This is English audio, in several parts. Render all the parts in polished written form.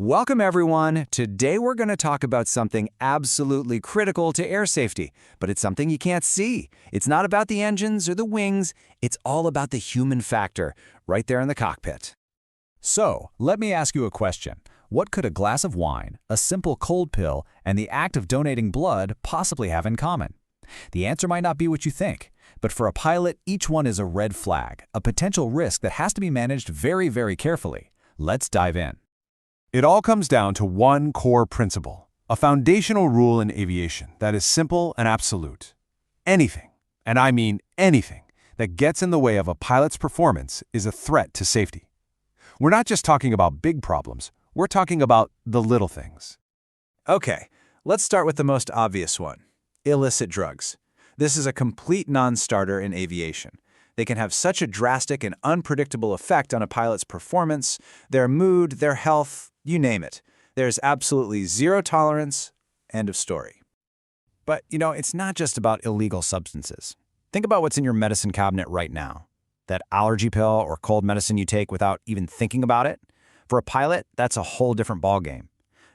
Welcome, everyone. Today we're going to talk about something absolutely critical to air safety, but it's something you can't see. It's not about the engines or the wings. It's all about the human factor, right there in the cockpit. So, let me ask you a question. What could a glass of wine, a simple cold pill, and the act of donating blood possibly have in common? The answer might not be what you think, but for a pilot, each one is a red flag, a potential risk that has to be managed very, very carefully. Let's dive in. It all comes down to one core principle, a foundational rule in aviation that is simple and absolute. Anything, and I mean anything, that gets in the way of a pilot's performance is a threat to safety. We're not just talking about big problems, we're talking about the little things. Okay, let's start with the most obvious one, illicit drugs. This is a complete non-starter in aviation. They can have such a drastic and unpredictable effect on a pilot's performance, their mood, their health, you name it. There's absolutely zero tolerance, end of story. But, it's not just about illegal substances. Think about what's in your medicine cabinet right now. That allergy pill or cold medicine you take without even thinking about it. For a pilot, that's a whole different ballgame.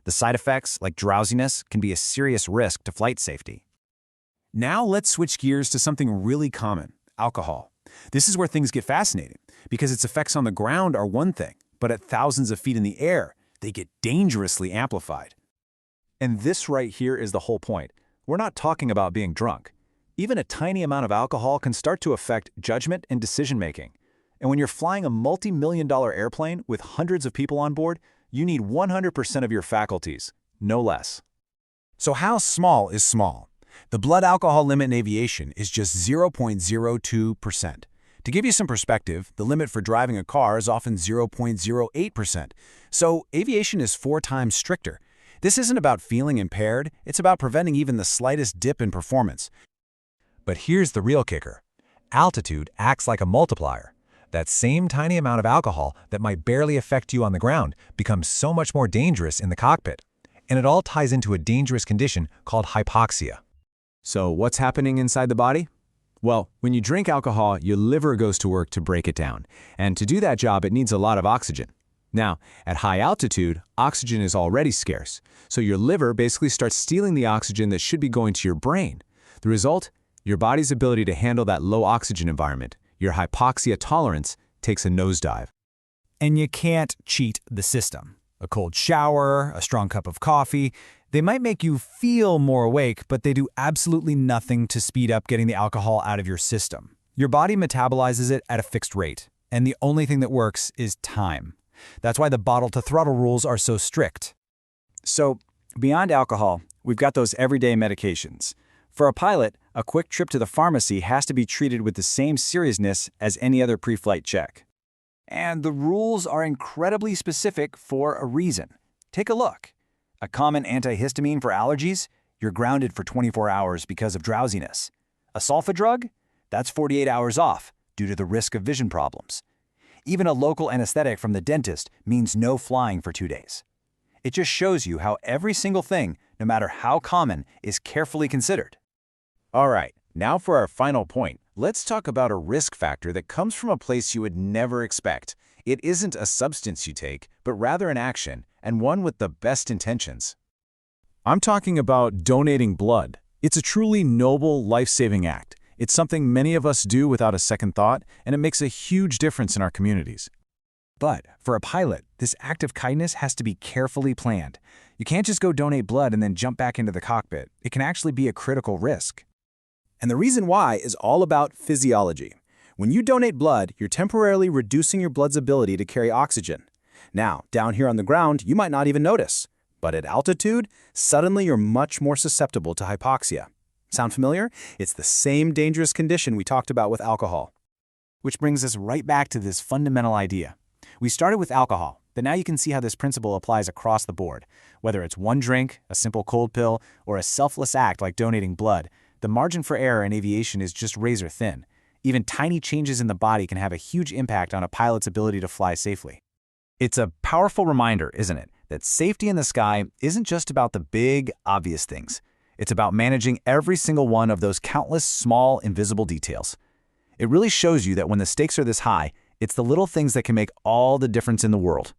The side effects, like drowsiness, can be a serious risk to flight safety. Now let's switch gears to something really common, alcohol. This is where things get fascinating, because its effects on the ground are one thing, but at thousands of feet in the air, they get dangerously amplified. And this right here is the whole point. We're not talking about being drunk. Even a tiny amount of alcohol can start to affect judgment and decision-making. And when you're flying a multi-million-dollar airplane with hundreds of people on board, you need 100% of your faculties, no less. So how small is small? The blood alcohol limit in aviation is just 0.02%. To give you some perspective, the limit for driving a car is often 0.08%. So aviation is 4 times stricter. This isn't about feeling impaired, it's about preventing even the slightest dip in performance. But here's the real kicker. Altitude acts like a multiplier. That same tiny amount of alcohol that might barely affect you on the ground becomes so much more dangerous in the cockpit. And it all ties into a dangerous condition called hypoxia. So what's happening inside the body? Well, when you drink alcohol, your liver goes to work to break it down. And to do that job, it needs a lot of oxygen. Now, at high altitude, oxygen is already scarce. So your liver basically starts stealing the oxygen that should be going to your brain. The result? Your body's ability to handle that low oxygen environment, your hypoxia tolerance, takes a nosedive. And you can't cheat the system. A cold shower, a strong cup of coffee, they might make you feel more awake, but they do absolutely nothing to speed up getting the alcohol out of your system. Your body metabolizes it at a fixed rate, and the only thing that works is time. That's why the bottle-to-throttle rules are so strict. So, beyond alcohol, we've got those everyday medications. For a pilot, a quick trip to the pharmacy has to be treated with the same seriousness as any other pre-flight check. And the rules are incredibly specific for a reason. Take a look. A common antihistamine for allergies? You're grounded for 24 hours because of drowsiness. A sulfa drug? That's 48 hours off due to the risk of vision problems. Even a local anesthetic from the dentist means no flying for 2 days. It just shows you how every single thing, no matter how common, is carefully considered. All right, now for our final point. Let's talk about a risk factor that comes from a place you would never expect. It isn't a substance you take, but rather an action, and one with the best intentions. I'm talking about donating blood. It's a truly noble, life-saving act. It's something many of us do without a second thought, and it makes a huge difference in our communities. But for a pilot, this act of kindness has to be carefully planned. You can't just go donate blood and then jump back into the cockpit. It can actually be a critical risk. And the reason why is all about physiology. When you donate blood, you're temporarily reducing your blood's ability to carry oxygen. Now, down here on the ground, you might not even notice. But at altitude, suddenly you're much more susceptible to hypoxia. Sound familiar? It's the same dangerous condition we talked about with alcohol. Which brings us right back to this fundamental idea. We started with alcohol, but now you can see how this principle applies across the board. Whether it's one drink, a simple cold pill, or a selfless act like donating blood, the margin for error in aviation is just razor thin. Even tiny changes in the body can have a huge impact on a pilot's ability to fly safely. It's a powerful reminder, isn't it, that safety in the sky isn't just about the big, obvious things. It's about managing every single one of those countless small, invisible details. It really shows you that when the stakes are this high, it's the little things that can make all the difference in the world.